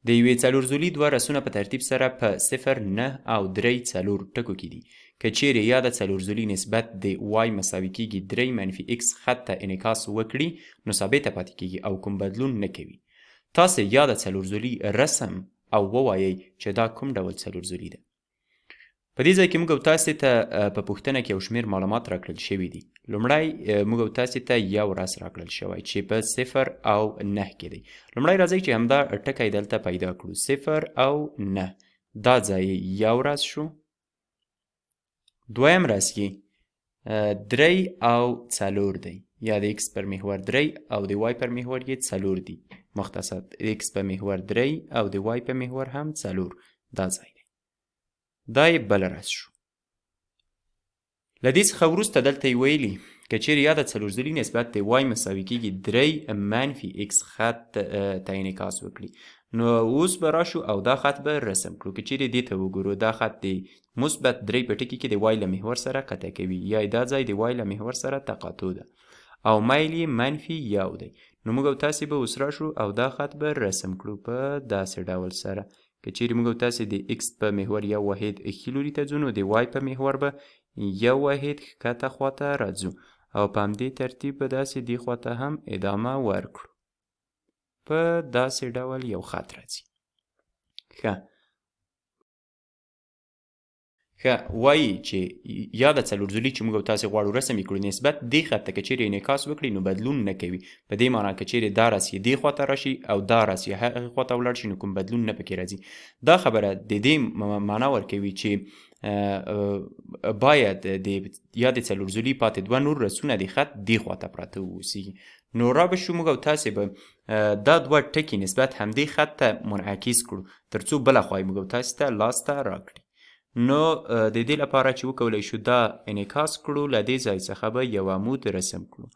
د یوې څلورزولي دوه رسونه په ترتیب سره په 0 9 او 3 څلور ټکو کې دي. که چیرې یاده څلورزولي نسبت د y مساوي کیږي 3 منفي x خط ته انعکاس وکړي نو ثابته پاتې کیږي او کوم بدلون نه کوي. تاسې یاده څلورزولي رسم او ووایئ چې دا کوم ډول څلورزولي ده. په دې ځای کې موږ او تاسې ته په پوښتنه کې یو شمېر معلومات راکړل شوي دي. لومړی موږ او تاسې ته یو راس راکړل شوی چې په 0 او 9 کې دی. لومړی راځئ چې همدا ټکی دلته پیدا کړو 0 او 9 دا ځای یو راس شو. دویم راس کې 3 او 4 دی یا د x پر محور 3 او د y پر محور یې 4 دي. مختصر x په محور 3 او د y په محور هم 4 دا ځای دی. دا یې بل راس شو. له دې څخه وروسته دلته یې ویلي که چیرې یاده څلورزولي نسبت د y مساوي کیږي 3 منفي x خط ته انعکاس وکړي نو اوس به راشو او دا خط به رسم کړو. که چیرې دې ته وګورو دا خط د مثبت 3 په ټکي کې د y له محور سره قطع کوي یا دا ځای د y له محور سره تقاطع ده او میل یې منفي 1 دی. نو موږ او تاسې به اوس راشو او دا خط به رسم کړو په داسې ډول سره. که چیرې موږ او تاسې د x په محور یو واحد ښي لوري ته ځو نو د y په محور به یو واحد ښکته خواته راځو او په همدې ترتیب به داسې دې خواته هم ادامه ورکړو. په داسې ډول یو خط راځي. ښه وایي چې یاده څلورزولي چې موږ او تاسې غواړو رسم یې کړو نسبت دې خط ته که چیرې انعکاس وکړي نو بدلون نه کوي. په دې معنا که چیرې دا راس یې دې خواته راشي او دا راس یې هغې خواته ولاړ شي نو کوم بدلون نه پکې راځي. دا خبره د دې معنا ورکوي چې باید د یادې څلورزولي پاتې دوه نور رسونه د خط دې خواته پراته واوسیږي. نو را به شو موږ او تاسې به دا دوه ټکي نسبت همدې خط ته منعکس کړو تر څو بله خوا یې موږ او تاسې ته لاسته راکړي. نو د دې لپاره چې وکولی شو دا انعکاس کړو له دې ځای څخه به یو عمود رسم کړو.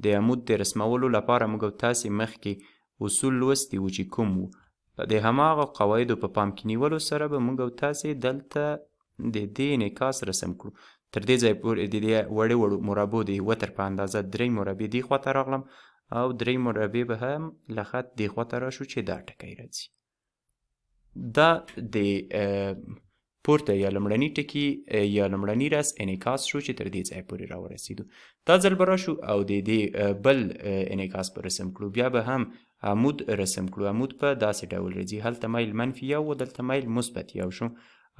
د عمود د رسمولو لپاره موږ او تاسې مخکې اصول لوستي وو چې کوم وو. د هماغه قواعدو په پام کې نیولو سره به موږ او تاسې دلته د دې انعکاس رسم کړو. تر دې ځای پورې د دې وړې وړو مربعو د وتر په اندازه 3 مربع دې خواته راغلم او 3 مربع به هم له خط دې خواته راشو چې دا ټکی راځي. دا د پورته یا لمړني ټکي یا لمړني راس انعکاس شو چې تر دې ځای پورې راورسېدو. دا ځل به راشو او د دې بل انعکاس به رسم کړو. بیا به هم عمود رسم کړو. عمود په داسې ډول راځي. هلته میل منفي 1 و دلته میل مثبت 1 شو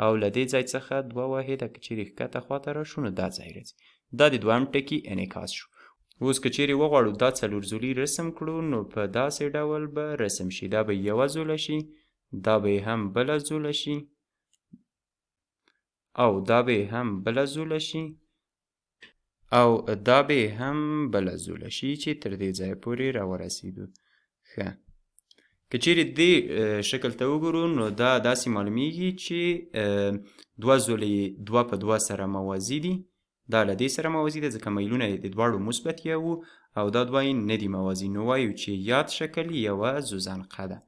او له دې ځای څخه دوه واحده که چیرې ښکته خواته راشو نو دا ځای راځي. دا د دویم ټکي انعکاس شو. اوس که چیرې وغواړو دا څلورزولي رسم کړو نو په داسې ډول به رسم شي. دا به یوه زوله شي، دا به هم بله زوله شي او دا به هم بله زوله شي او دا به هم بله زوله شي چې تر دې ځای پورې راورسېدو. ښه که چیرې دې شکل ته وګورو نو دا داسې معلومیږي چې دوه زولې دوه په دوه سره موازي دي. دا له دې سره موازي ده ځکه میلونه د دواړو مثبت یو او دا دوه یې نه دي موازي. نو وایو چې یاد شکل یوه زوزنقه ده.